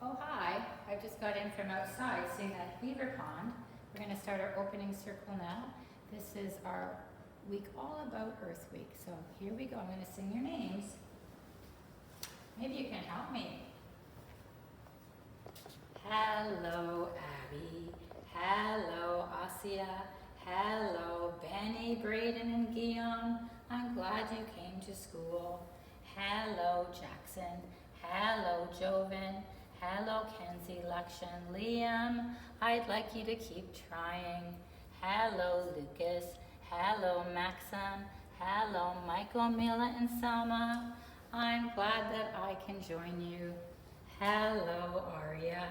Oh hi, I just got in from outside seeing that beaver pond. We're going to start our opening circle now. This is our week all about Earth Week. So here we go, I'm going to sing your names. Maybe you can help me. Hello Abby, hello Asia, hello Benny, Braden and Guillaume. I'm glad you came to school. Hello Jackson, hello Joven, hello Kenzie, Lakshan, Liam. I'd like you to keep trying. Hello Lucas, hello Maxim, hello Michael, Mila and Selma. I'm glad that I can join you. Hello Aria,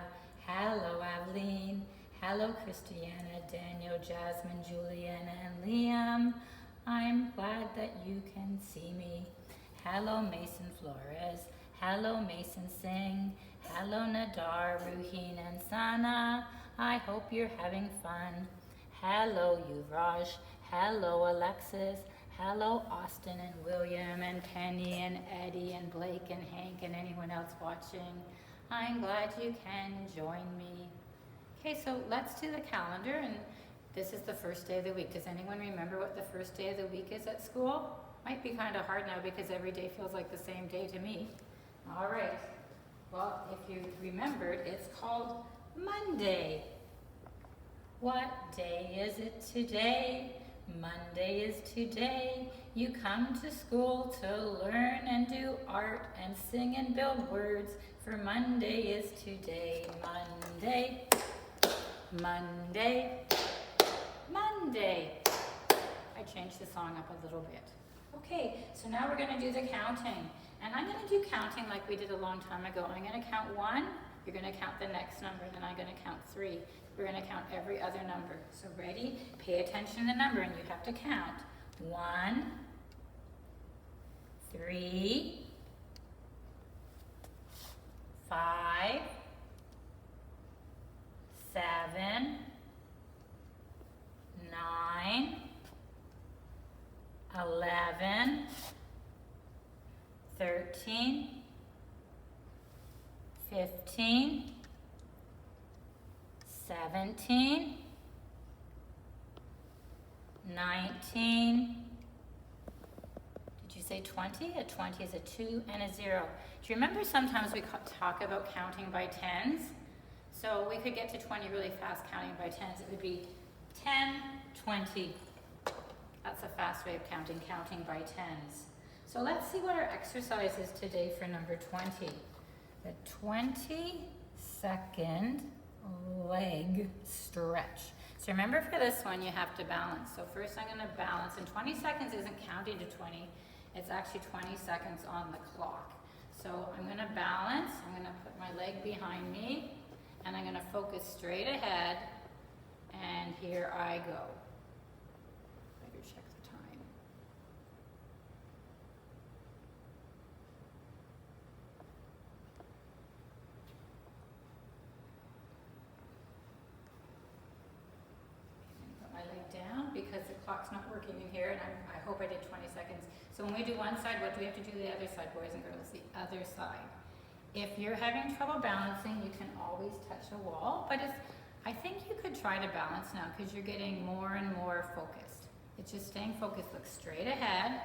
hello Aveline, hello Christiana, Daniel, Jasmine, Juliana and Liam. I'm glad that you can see me. Hello Mason Flores, hello Mason Singh, hello Nadar, Ruhin and Sana. I hope you're having fun. Hello Yuvraj, hello Alexis, hello Austin and William and Penny and Eddie and Blake and Hank and anyone else watching. I'm glad you can join me. Okay, so let's do the calendar, and this is the first day of the week. Does anyone remember what the first day of the week is at school? Might be kind of hard now because every day feels like the same day to me. All right, well, if you remembered, it's called Monday. What day is it today? Monday is today. You come to school to learn and do art and sing and build words, for Monday is today. Monday, Monday, Monday. I changed the song up a little bit. Okay, so now we're going to do the counting. And I'm going to do counting like we did a long time ago. I'm going to count 1, you're going to count the next number, then I'm going to count 3. We're going to count every other number. So ready? Pay attention to the number and you have to count. 1, 3, 5, 7, 9, 11, 13, 15, 17, 19, did you say 20? A 20 is a 2 and a 0. Do you remember sometimes we talk about counting by tens? So we could get to 20 really fast counting by tens. It would be 10, 20. That's a fast way of counting by tens. So let's see what our exercise is today for number 20. The 22nd leg stretch. So remember, for this one you have to balance. So first I'm going to balance, and 20 seconds isn't counting to 20, it's actually 20 seconds on the clock. So I'm going to balance, I'm going to put my leg behind me, and I'm going to focus straight ahead, and here I go. Better check the time. Down because the clock's not working in here, and I hope I did 20 seconds. So when we do one side, what do we have to do the other side, boys and girls? The other side. If you're having trouble balancing, you can always touch a wall, but I think you could try to balance now because you're getting more and more focused. It's just staying focused. Look straight ahead.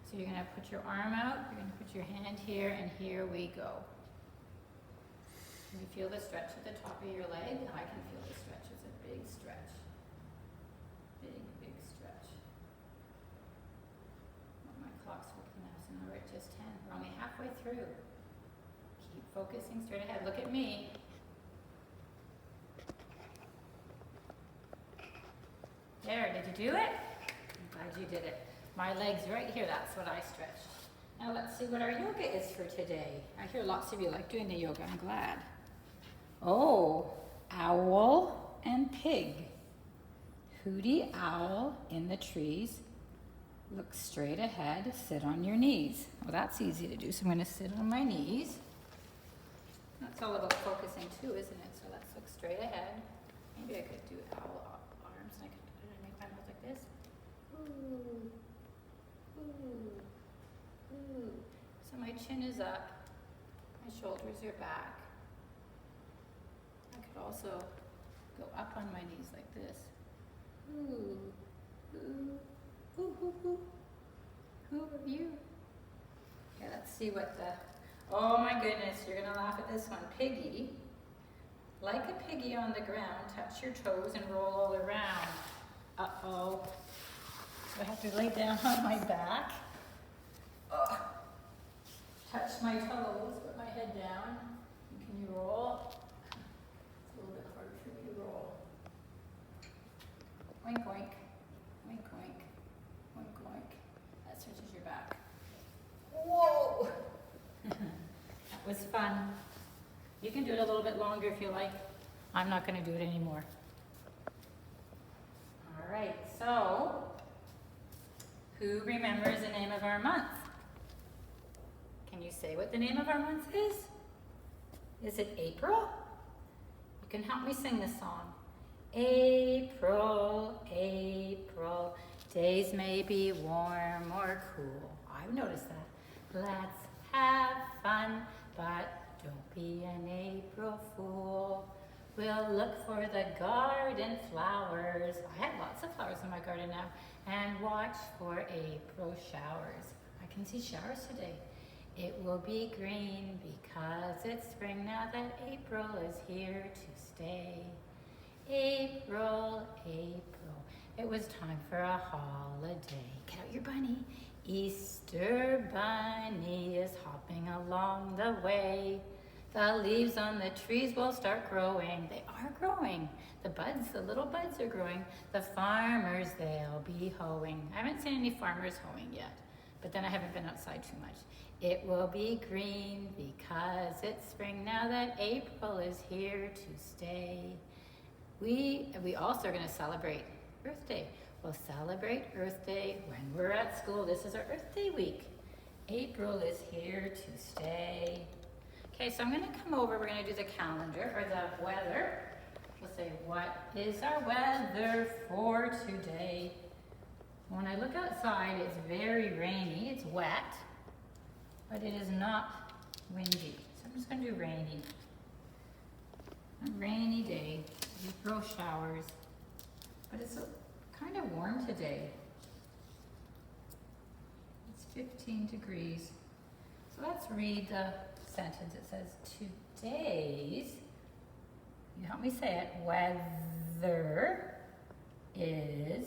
So you're going to put your arm out, you're going to put your hand here, and here we go. Can you feel the stretch at the top of your leg? I can feel the stretch. It's a big stretch. Big stretch. Well, my clock's working now, so now we're at just 10. We're only halfway through. Keep focusing straight ahead. Look at me. There, did you do it? I'm glad you did it. My leg's right here, that's what I stretched. Now let's see what our yoga is for today. I hear lots of you like doing the yoga, I'm glad. Oh, owl and pig. Hooty owl in the trees. Look straight ahead, sit on your knees. Well, that's easy to do, so I'm going to sit on my knees. That's all about focusing too, isn't it? So let's look straight ahead. Maybe I could do owl arms, and I could make my mouth like this. Ooh, ooh, ooh. So my chin is up, my shoulders are back. could also go up on my knees like this. Ooh, ooh, ooh, ooh, ooh. Who are you? Okay, let's see what the, oh my goodness, you're gonna laugh at this one. Piggy, like a piggy on the ground, touch your toes and roll all around. Uh-oh, so I have to lay down on my back. Ugh. Touch my toes, put my head down. Can you roll? It's a little bit hard for me to roll. Oink, oink, oink, oink, oink, oink. That stretches your back. Whoa! That was fun. You can do it a little bit longer if you like. I'm not going to do it anymore. All right, so who remembers the name of our month? Can you say what the name of our month is? Is it April? You can help me sing this song. April, April, days may be warm or cool. I've noticed that. Let's have fun, but don't be an April fool. We'll look for the garden flowers. I have lots of flowers in my garden now. And watch for April showers. I can see showers today. It will be green because it's spring now that April is here to stay. April, April, it was time for a holiday. Get out your bunny. Easter bunny is hopping along the way. The leaves on the trees will start growing. They are growing. The buds, the little buds are growing. The farmers, they'll be hoeing. I haven't seen any farmers hoeing yet, but then I haven't been outside too much. It will be green because it's spring now that April is here to stay. We also are going to celebrate Earth Day. We'll celebrate Earth Day when we're at school. This is our Earth Day week. April is here to stay. Okay, so I'm going to come over. We're going to do the calendar or the weather. We'll say, what is our weather for today? When I look outside, it's very rainy. It's wet, but it is not windy. So I'm just going to do rainy. A rainy day. April showers. But it's kind of warm today. It's 15 degrees. So let's read the sentence. It says, today's, you help me say it, weather is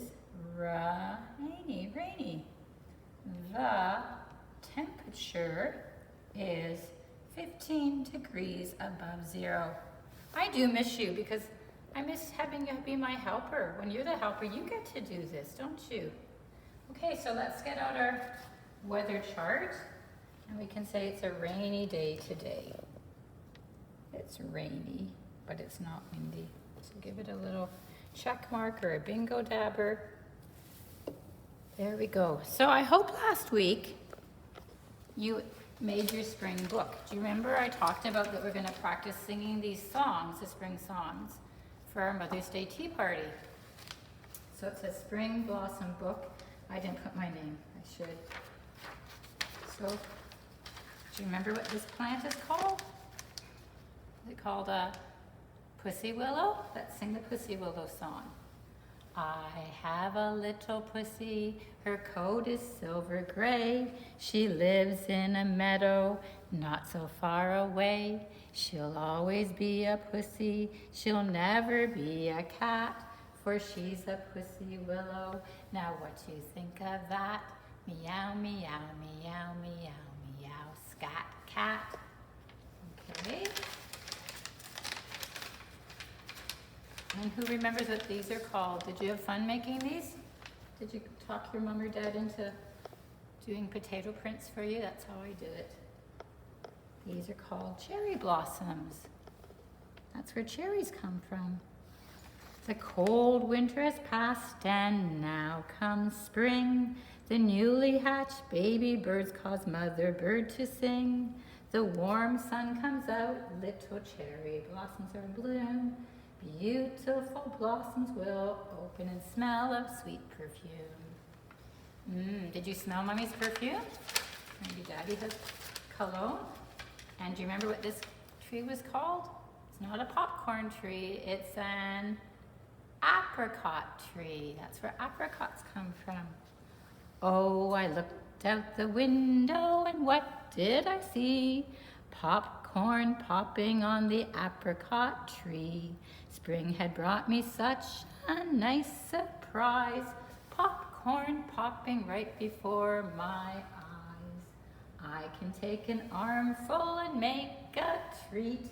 rainy. The temperature is 15 degrees above zero. I do miss you because I miss having you be my helper. When you're the helper, you get to do this, don't you? Okay, so let's get out our weather chart. And we can say it's a rainy day today. It's rainy, but it's not windy. So give it a little check mark or a bingo dabber. There we go. So I hope last week you made your spring book. Do you remember I talked about that we're going to practice singing these songs, the spring songs, for our Mother's Day tea party. So it says Spring Blossom Book. I didn't put my name. I should. So, do you remember what this plant is called? Is it called a pussy willow? Let's sing the pussy willow song. I have a little pussy, her coat is silver gray. She lives in a meadow, not so far away. She'll always be a pussy, she'll never be a cat, for she's a pussy willow. Now what do you think of that? Meow, meow, meow, meow, meow, scat, cat. Okay. And who remembers what these are called? Did you have fun making these? Did you talk your mom or dad into doing potato prints for you? That's how I did it. These are called cherry blossoms. That's where cherries come from. The cold winter has passed and now comes spring. The newly hatched baby birds cause mother bird to sing. The warm sun comes out, little cherry blossoms are in bloom. Beautiful blossoms will open and smell of sweet perfume. Did you smell Mommy's perfume? Maybe Daddy has cologne. And do you remember what this tree was called? It's not a popcorn tree, it's an apricot tree. That's where apricots come from. Oh, I looked out the window and what did I see? Popcorn popping on the apricot tree. Spring had brought me such a nice surprise. Popcorn popping right before my eyes. I can take an armful and make a treat.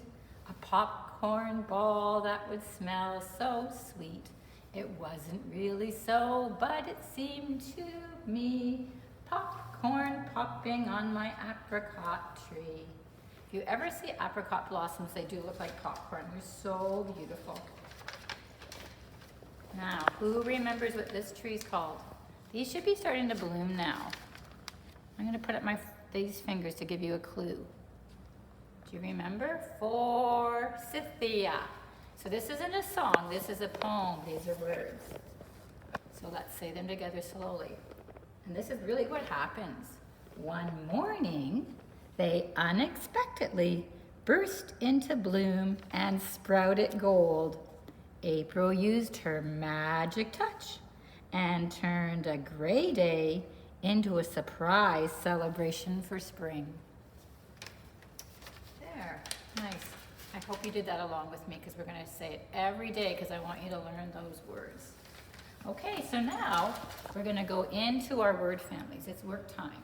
A popcorn ball that would smell so sweet. It wasn't really so, but it seemed to me. Popcorn popping on my apricot tree. If you ever see apricot blossoms, they do look like popcorn. They're so beautiful. Now, who remembers what this tree is called? These should be starting to bloom now. I'm going to put up these fingers to give you a clue. Do you remember? Forsythia. So this isn't a song, this is a poem. These are words. So let's say them together slowly. And this is really what happens. One morning, they unexpectedly burst into bloom and sprouted gold. April used her magic touch and turned a gray day into a surprise celebration for spring. There, nice. I hope you did that along with me because we're going to say it every day because I want you to learn those words. Okay, so now we're going to go into our word families. It's work time.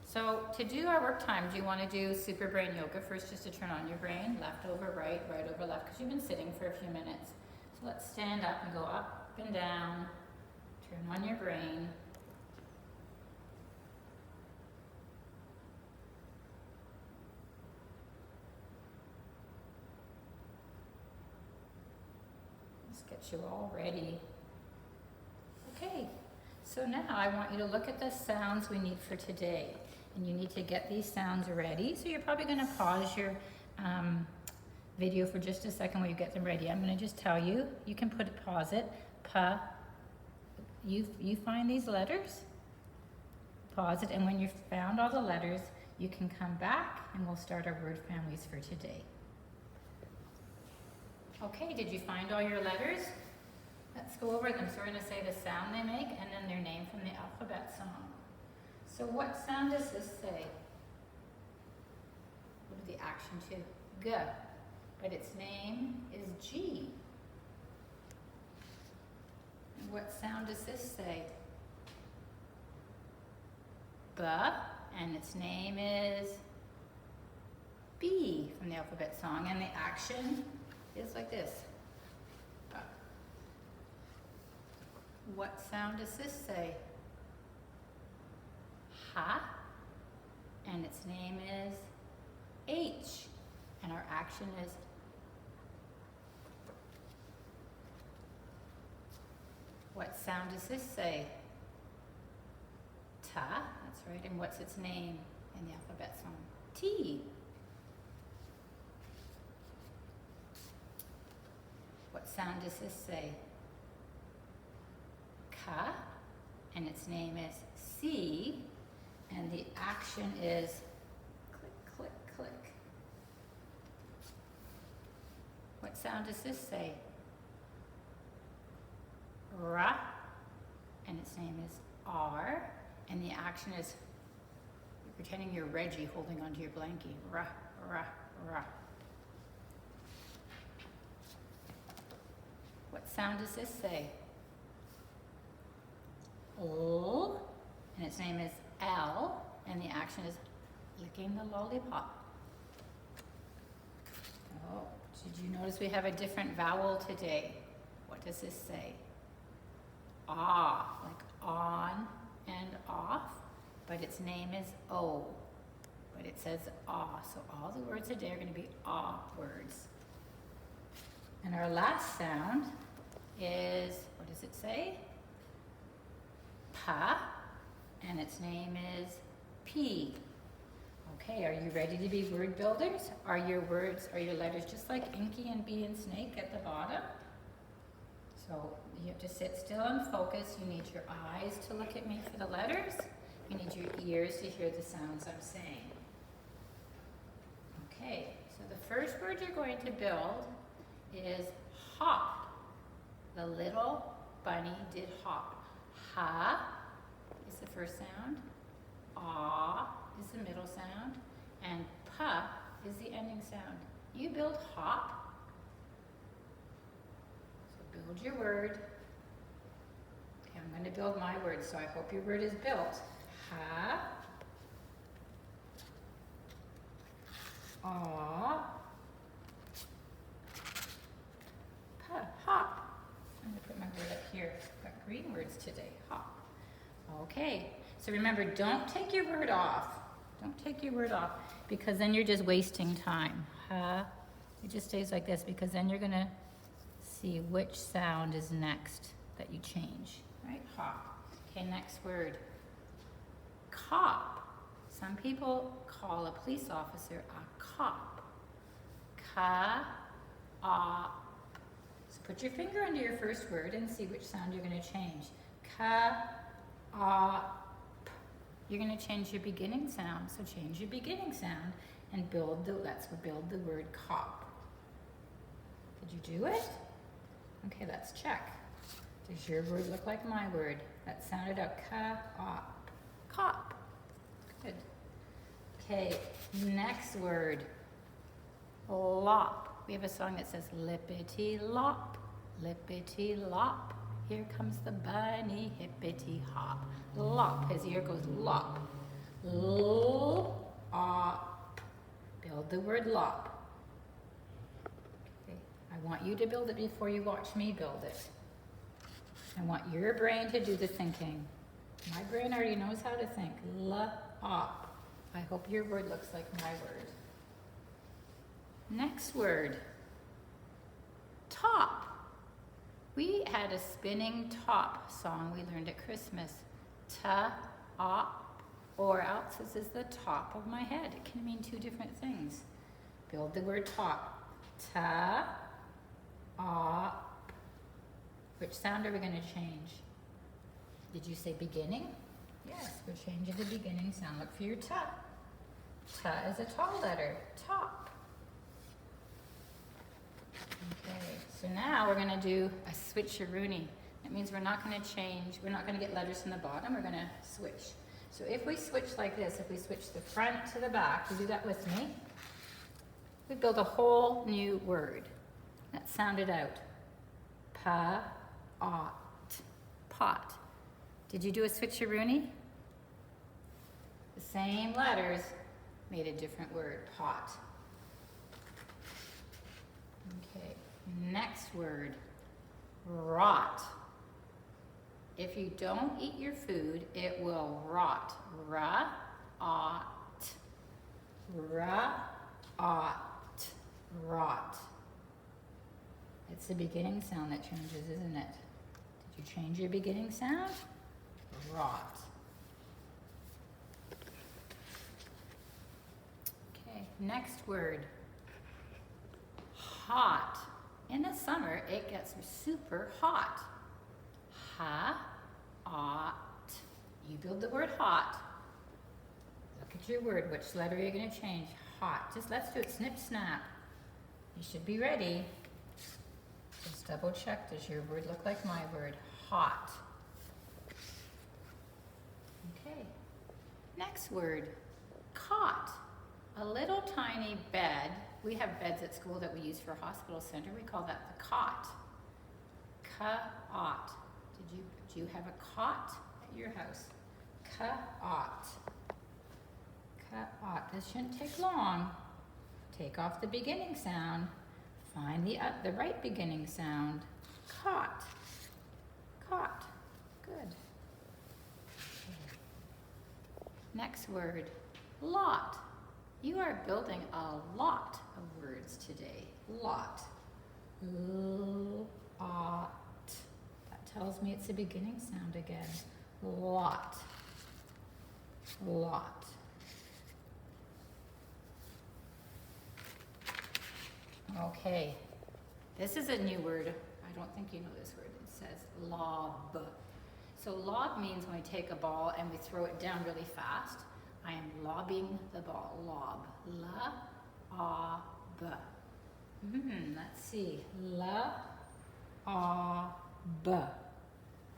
So to do our work time, do you want to do super brain yoga first just to turn on your brain? Left over right, right over left, because you've been sitting for a few minutes. So let's stand up and go up and down. Turn on your brain. Let's get you all ready. Okay, so now I want you to look at the sounds we need for today. And you need to get these sounds ready. So you're probably going to pause your video for just a second while you get them ready. I'm going to just tell you, you can pause it. Pa. You find these letters, pause it, and when you've found all the letters, you can come back and we'll start our word families for today. Okay, did you find all your letters? Let's go over them. So we're going to say the sound they make and then their name from the alphabet song. So what sound does this say? What is the action to? G. But its name is G. And what sound does this say? B. And its name is B from the alphabet song. And the action is like this. B. What sound does this say? Ha, and its name is H, and our action is what sound does this say? Ta, that's right, and what's its name in the alphabet song? T. What sound does this say? Ka, and its name is C. And the action is click, click, click. What sound does this say? Ra, and its name is R, and the action is you're pretending you're Reggie holding onto your blankie. Ra, ra, ra. What sound does this say? L, and its name is L, and the action is licking the lollipop. Oh, did you notice we have a different vowel today? What does this say? Ah, like on and off, but its name is O, but it says ah, so all the words today are going to be ah words. And our last sound is, what does it say? Pa. And its name is P. Okay, are you ready to be word builders? Are your letters just like Inky and B and Snake at the bottom? So you have to sit still and focus. You need your eyes to look at me for the letters. You need your ears to hear the sounds I'm saying. Okay, so the first word you're going to build is hop. The little bunny did hop. Ha is the first sound. Ah is the middle sound. And pa is the ending sound. You build hop. So build your word. Okay, I'm going to build my word, so I hope your word is built. Ha. Ah. Pa. Hop. I'm going to put my word up here. I've got green words today. Hop. Okay. So remember, don't take your word off. Don't take your word off, because then you're just wasting time. Ha. It just stays like this, because then you're going to see which sound is next that you change. Right? Hop. Okay, next word. Cop. Some people call a police officer a cop. Ka-op. So put your finger under your first word and see which sound you're going to change. Ka-op. You're going to change your beginning sound. So change your beginning sound and build the word cop. Did you do it? Okay, let's check. Does your word look like my word? That sounded out. Ka-op. Cop. Good. Okay, next word. Lop. We have a song that says lippity lop, lippity lop. Here comes the bunny, hippity hop. Lop. His ear goes lop. L-op. Build the word lop. Okay. I want you to build it before you watch me build it. I want your brain to do the thinking. My brain already knows how to think. L-op. I hope your word looks like my word. Next word. Top. We had a spinning top song we learned at Christmas. Ta-op. Or else this is the top of my head. It can mean two different things. Build the word top. Ta-op. Which sound are we going to change? Did you say beginning? Yes, we're changing the beginning sound. Look for your ta. Ta is a tall letter. Top. Okay, so now we're going to do a switcheroony. That means we're not going to change, we're not going to get letters from the bottom, we're going to switch. So if we switch like this, if we switch the front to the back, you do that with me, we build a whole new word. That sounded out. Pa-ot. Pot. Did you do a switcheroony? The same letters made a different word. Pot. Okay, next word. Rot. If you don't eat your food, it will rot. Ra-ot. Ra-ot. Rot. It's the beginning sound that changes, isn't it? Did you change your beginning sound? Rot. Okay, next word. Hot. In the summer, it gets super hot. Ha-ot. You build the word hot. Look at your word. Which letter are you going to change? Hot. Just let's do it snip snap. You should be ready. Just double check. Does your word look like my word? Hot. Okay. Next word. Cot. A little tiny bed. We have beds at school that we use for a hospital center. We call that the cot. Ca-ot. Do you have a cot at your house? Ca-ot. Ca-ot. This shouldn't take long. Take off the beginning sound. Find the right beginning sound. Cot. Cot. Good. Next word. Lot. You are building a lot of words today. Lot. L-ot. That tells me it's a beginning sound again. Lot. Lot. Okay. This is a new word. I don't think you know this word. It says lob. So lob means when we take a ball and we throw it down really fast. I am lobbing the ball. Lob. La-ob. Let's see. La-a-b.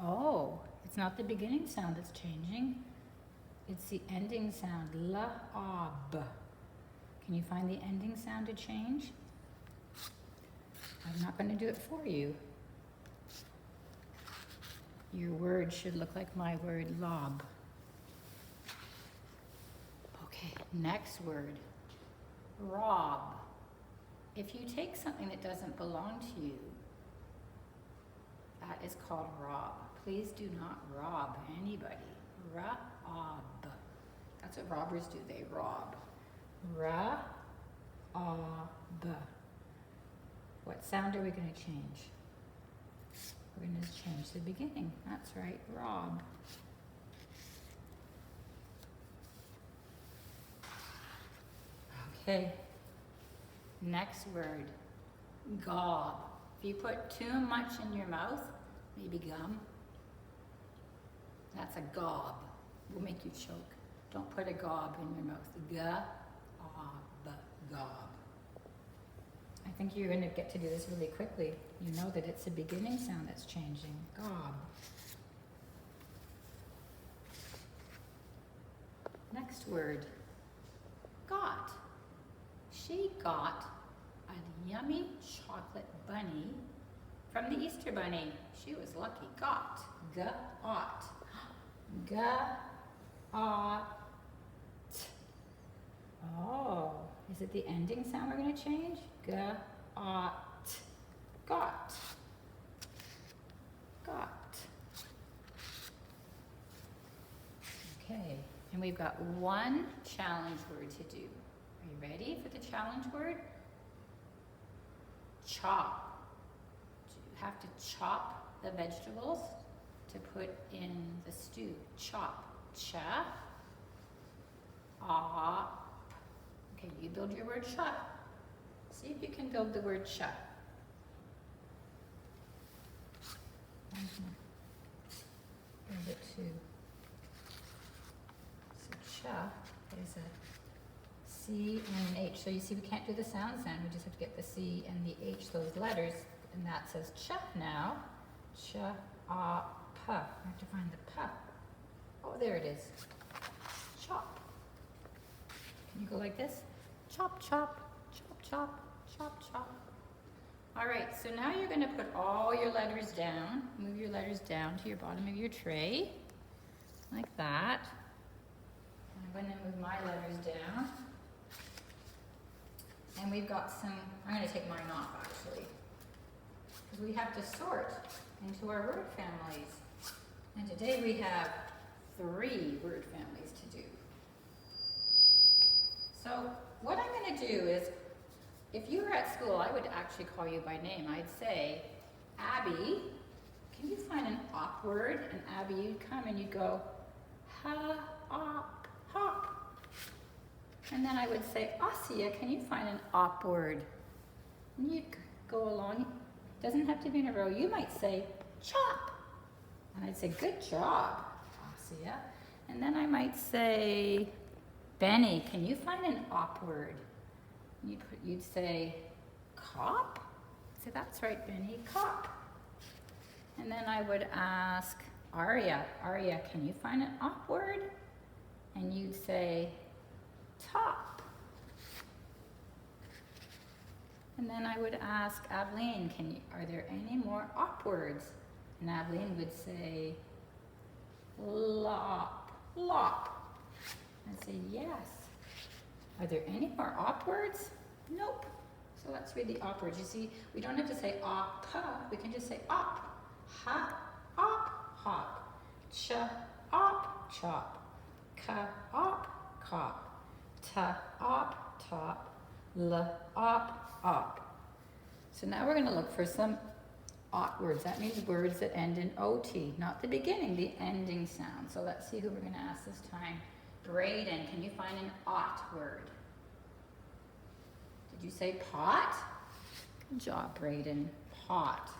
Oh, it's not the beginning sound that's changing. It's the ending sound. La-a-b. Can you find the ending sound to change? I'm not going to do it for you. Your word should look like my word, lob. Okay, next word. Rob. If you take something that doesn't belong to you, that is called rob. Please do not rob anybody. Rob. That's what robbers do, they rob. Rob. What sound are we going to change? We're going to change the beginning. That's right, rob. Okay. Next word, gob. If you put too much in your mouth, maybe gum, that's a gob. Will make you choke. Don't put a gob in your mouth. Gob. I think you're going to get to do this really quickly. You know that it's a beginning sound that's changing. Gob. Next word, got. She got a yummy chocolate bunny from the Easter Bunny. She was lucky. Got. G-ot. G-ot. Oh, is it the ending sound we're going to change? G-ot. Got. Got. Okay, and we've got one challenge word to do. Are you ready for the challenge word? Chop. You have to chop the vegetables to put in the stew. Chop. Cha. Op. Okay, you build your word chop. See if you can build the word chop. Build it too. So cha is a C and an H. So you see we can't do the sound then. We just have to get the C and the H, those letters. And that says cha now. Cha, ah, pa. I have to find the pa. Oh, there it is. Chop. Can you go like this? Chop, chop, chop, chop, chop, chop. All right, so now you're going to put all your letters down. Move your letters down to your bottom of your tray. Like that. I'm going to move my letters down. And we've got some, I'm going to take mine off actually. Because we have to sort into our word families. And today we have 3 word families to do. So what I'm going to do is, if you were at school, I would actually call you by name. I'd say, Abby, can you find an op word? And Abby, you'd come and you'd go, ha, op, hop. And then I would say, Asia, can you find an op word? And you'd go along. It doesn't have to be in a row. You might say, chop. And I'd say, good job, Asia. And then I might say, Benny, can you find an op word? You'd say, cop? I'd say, that's right, Benny, cop. And then I would ask Aria, can you find an op word? And you'd say, top. And then I would ask Aveline, are there any more op words? And Aveline would say, lop. I'd say, yes. Are there any more op words? Nope. So let's read the op words. You see, we don't have to say op, we can just say op. Ha, op, hop. Ch, op, chop. Ka, op, cop. Ta, op, top. L, op. So now we're going to look for some ot words. That means words that end in OT, not the beginning, the ending sound. So let's see who we're going to ask this time. Brayden, can you find an ot word? Did you say pot? Good job, Brayden. Pot.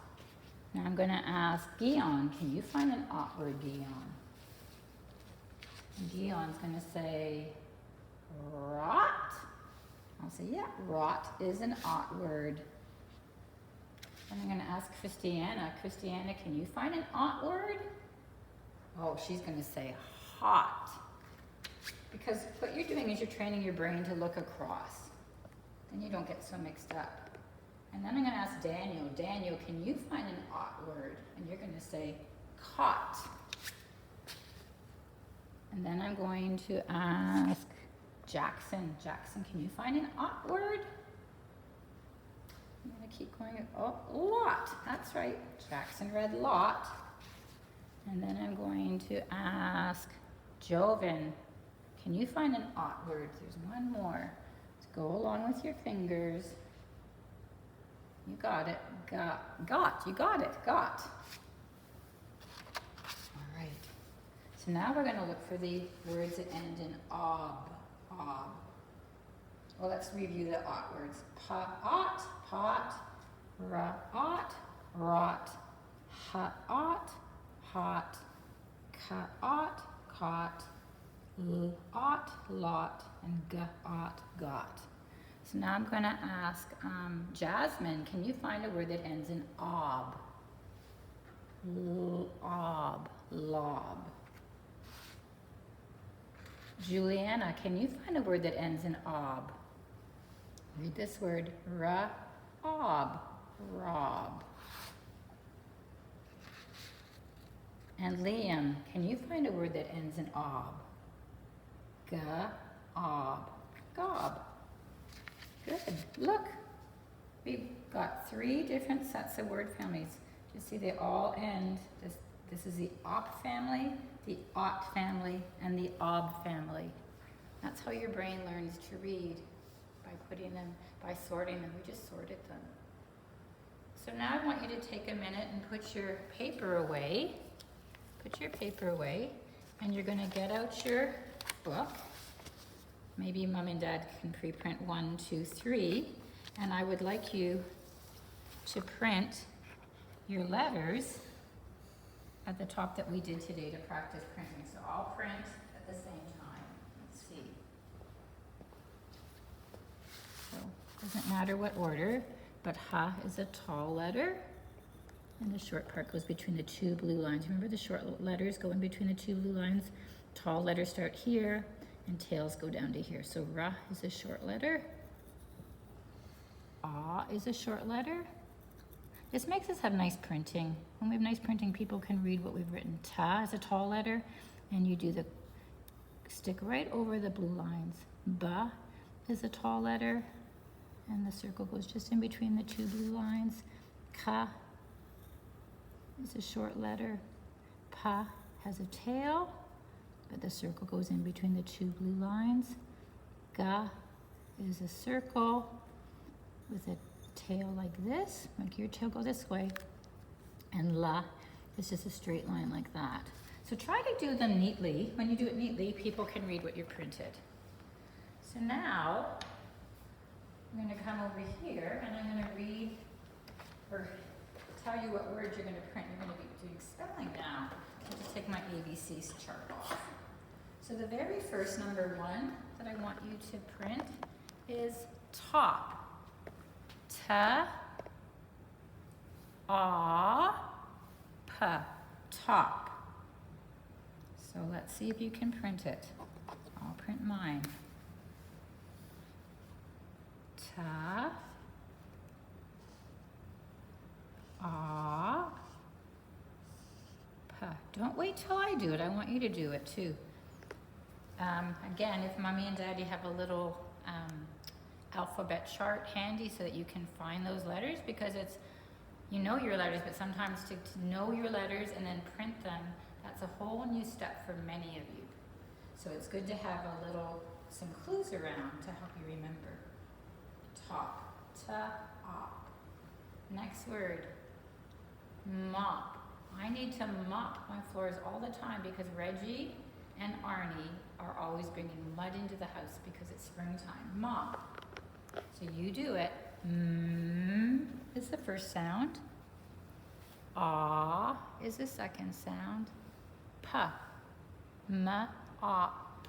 Now I'm going to ask Gion, can you find an ot word, Gion? And Gion's going to say rot. I'll say, yeah, rot is an ought word. And I'm going to ask Christiana. Christiana, can you find an ought word? Oh, she's going to say hot. Because what you're doing is you're training your brain to look across. Then you don't get so mixed up. And then I'm going to ask Daniel. Daniel, can you find an ought word? And you're going to say caught. And then I'm going to ask Jackson. Jackson, can you find an ought word? I'm going to keep going. Oh, lot. That's right. Jackson read lot. And then I'm going to ask Joven. Can you find an ought word? There's one more. Let's go along with your fingers. You got it. Got. You got it. Got. All right. So now we're going to look for the words that end in ob. Ob. Well, let's review the ought words. Pot, ra-ought, rot, ha-ought, hot, ca-ought, caught, l-ought, lot, and g-ought, got. So now I'm going to ask Jasmine, can you find a word that ends in ob? Ob, lob. Juliana, can you find a word that ends in ob? Read this word, ra-ob, rob. And Liam, can you find a word that ends in ob? Ga-ob, gob. Good. Look, we've got 3 different sets of word families. You see they all end. This is the op family, the ought family, and the ob family. That's how your brain learns to read, by putting them, by sorting them. We just sorted them. So now I want you to take a minute and put your paper away. Put your paper away, and you're going to get out your book. Maybe Mom and Dad can pre-print 1, 2, 3, and I would like you to print your letters at the top that we did today to practice printing. So I'll print at the same time. Let's see. So it doesn't matter what order, but ha is a tall letter, and the short part goes between the 2 blue lines. Remember, the short letters go in between the 2 blue lines. Tall letters start here, and tails go down to here. So ra is a short letter. Ah is a short letter. This makes us have nice printing. When we have nice printing, people can read what we've written. Ta is a tall letter, and you do the stick right over the blue lines. Ba is a tall letter, and the circle goes just in between the 2 blue lines. Ka is a short letter. Pa has a tail, but the circle goes in between the 2 blue lines. Ga is a circle with a tail like this. Make your tail go this way. And la is just a straight line like that. So try to do them neatly. When you do it neatly, people can read what you printed. So now, I'm going to come over here and I'm going to read or tell you what words you're going to print. You're going to be doing spelling now. I'll just take my ABCs chart off. So the very first, number 1, that I want you to print is top. Ta, ah, pa, top. So let's see if you can print it. I'll print mine. Ta, ah, pa. Don't wait till I do it. I want you to do it too. Again, if Mommy and Daddy have a little alphabet chart handy so that you can find those letters, because it's, you know your letters, but sometimes to know your letters and then print them, that's a whole new step for many of you. So it's good to have some clues around to help you remember. Top, ta-op. Next word, mop. I need to mop my floors all the time because Reggie and Arnie are always bringing mud into the house because it's springtime. Mop. So you do it. Is the first sound. Ah is the second sound. Pa. Ma, op.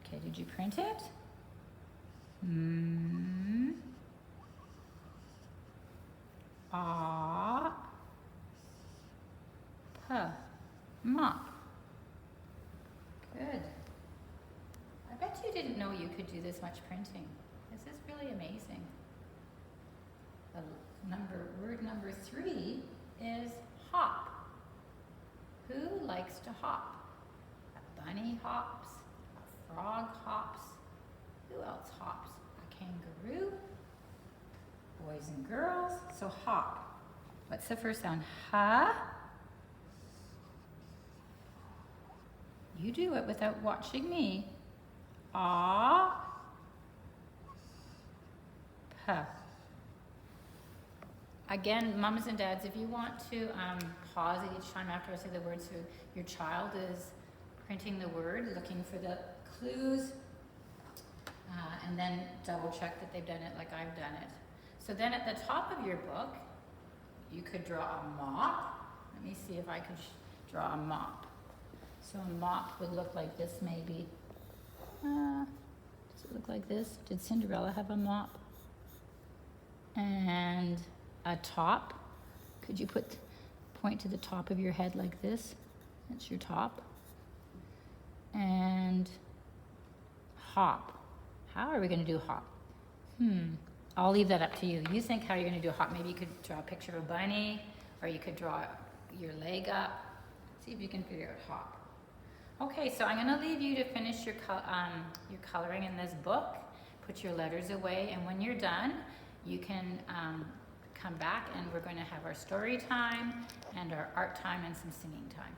Okay, did you print it? A, P, mop. Good. I bet you didn't know you could do this much printing. This is really amazing. Word number 3 is hop. Who likes to hop? A bunny hops, a frog hops. Who else hops? A kangaroo? Boys and girls. So hop. What's the first sound? Ha. You do it without watching me. Ah. P. Again, mums and dads, if you want to pause it each time after I say the word so your child is printing the word, looking for the clues, and then double check that they've done it like I've done it. So then at the top of your book, you could draw a mop. Let me see if I could draw a mop. So a mop would look like this maybe. Does it look like this? Did Cinderella have a mop? And a top. Could you point to the top of your head like this? That's your top. And hop. How are we going to do hop? I'll leave that up to you. You think how you're going to do hop. Maybe you could draw a picture of a bunny, or you could draw your leg up. See if you can figure out hop. Okay, so I'm going to leave you to finish your coloring in this book. Put your letters away, and when you're done, you can come back and we're going to have our story time and our art time and some singing time.